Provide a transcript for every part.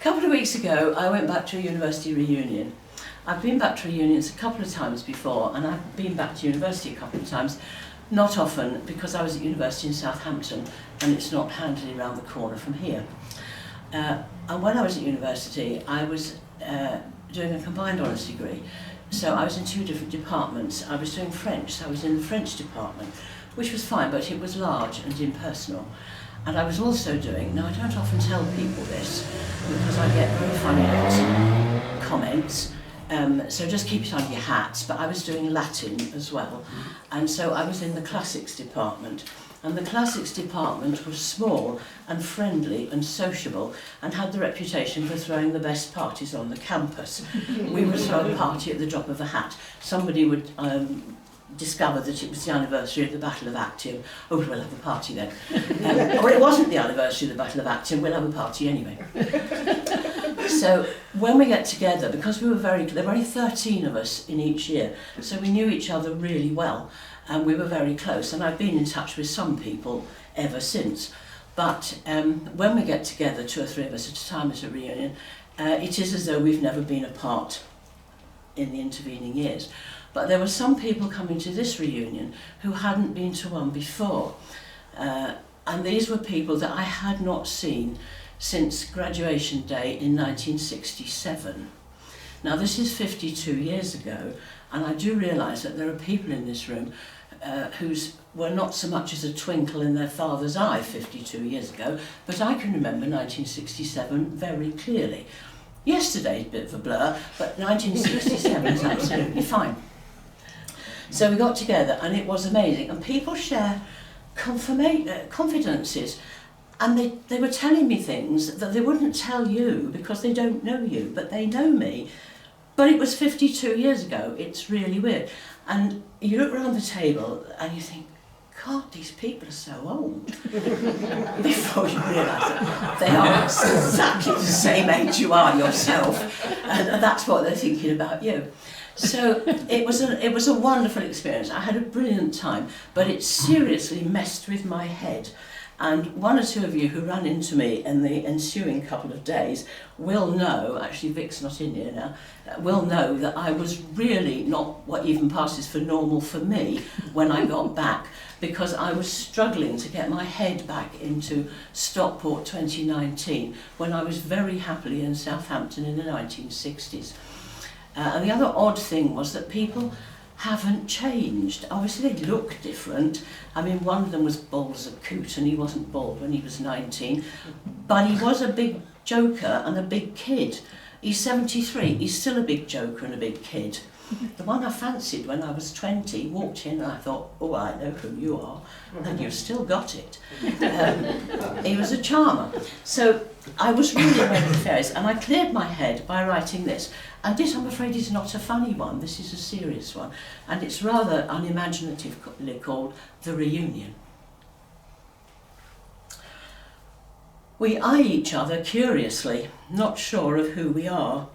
A couple of weeks ago, I went back to a university reunion. I've been back to reunions a couple of times before, and I've been back to university a couple of times, not often because I was at university in Southampton and it's not handily around the corner from here. And when I was at university, I was doing a combined honours degree. So I was in two different departments. I was doing French, so I was in the French department, which was fine, but it was large and impersonal. And I was also doing, now I don't often tell people this because I get very funny comments, so just keep it under your hats, but I was doing Latin as well. And so I was in the classics department. And the classics department was small and friendly and sociable and had the reputation for throwing the best parties on the campus. We would throw a party at the drop of a hat. Somebody would discover that it was the anniversary of the Battle of Actium. Oh, we'll have a party then. Or it wasn't the anniversary of the Battle of Actium, we'll have a party anyway. So when we get together, because there were only 13 of us in each year, so we knew each other really well. And we were very close, and I've been in touch with some people ever since. But when we get together, 2 or 3 of us at a time at a reunion, it is as though we've never been apart in the intervening years. But there were some people coming to this reunion who hadn't been to one before. And these were people that I had not seen since graduation day in 1967. Now this is 52 years ago, and I do realise that there are people in this room whose were not so much as a twinkle in their father's eye 52 years ago, but I can remember 1967 very clearly. Yesterday's a bit of a blur, but 1967 is absolutely fine. So we got together and it was amazing, and people share confidences, and they were telling me things that they wouldn't tell you because they don't know you, but they know me. But it was 52 years ago. It's really weird. And you look around the table and you think, God, these people are so old. Before you realise that they are exactly the same age you are yourself. And that's what they're thinking about you. So it was a wonderful experience. I had a brilliant time, but it seriously messed with my head. And 1 or 2 of you who ran into me in the ensuing couple of days will know, actually Vic's not in here now, will know that I was really not what even passes for normal for me when I got back, because I was struggling to get my head back into Stockport 2019 when I was very happily in Southampton in the 1960s. And the other odd thing was that people haven't changed. Obviously they look different. I mean, one of them was bald as a coot, and he wasn't bald when he was 19, but he was a big joker and a big kid. He's 73, he's still a big joker and a big kid. The one I fancied when I was 20 walked in and I thought, oh, I know who you are, and you've still got it. He was a charmer. So I was really aware of the fairies, and I cleared my head by writing this. And this, I'm afraid, is not a funny one. This is a serious one. And it's rather unimaginatively called The Reunion. We eye each other curiously, not sure of who we are,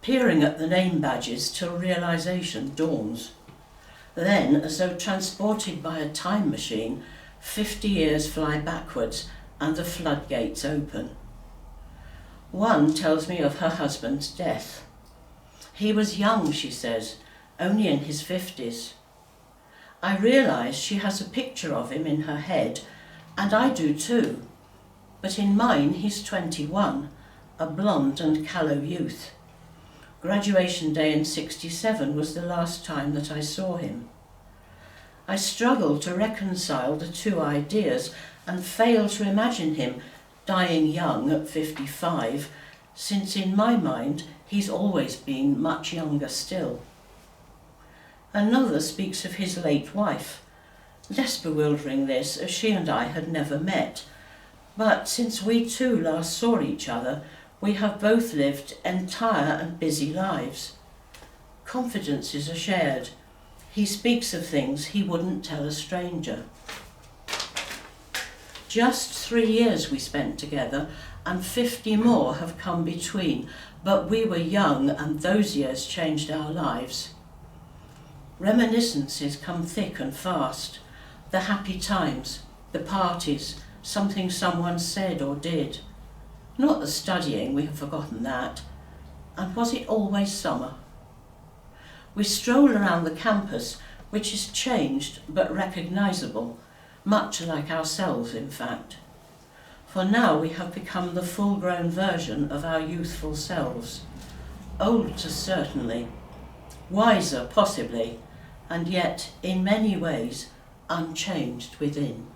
peering at the name badges till realisation dawns. Then, as though transported by a time machine, 50 years fly backwards and the floodgates open. One tells me of her husband's death. He was young, she says, only in his 50s. I realise she has a picture of him in her head, and I do too. But in mine, he's 21, a blonde and callow youth. Graduation day in 67 was the last time that I saw him. I struggle to reconcile the two ideas and fail to imagine him dying young at 55, since in my mind he's always been much younger still. Another speaks of his late wife. Less bewildering this, as she and I had never met. But since we too last saw each other, we have both lived entire and busy lives. Confidences are shared. He speaks of things he wouldn't tell a stranger. Just 3 years we spent together, and 50 more have come between, but we were young and those years changed our lives. Reminiscences come thick and fast. The happy times, the parties, something someone said or did. Not the studying, we have forgotten that. And was it always summer? We stroll around the campus, which is changed but recognisable, much like ourselves in fact. For now we have become the full-grown version of our youthful selves, older certainly, wiser possibly, and yet in many ways unchanged within.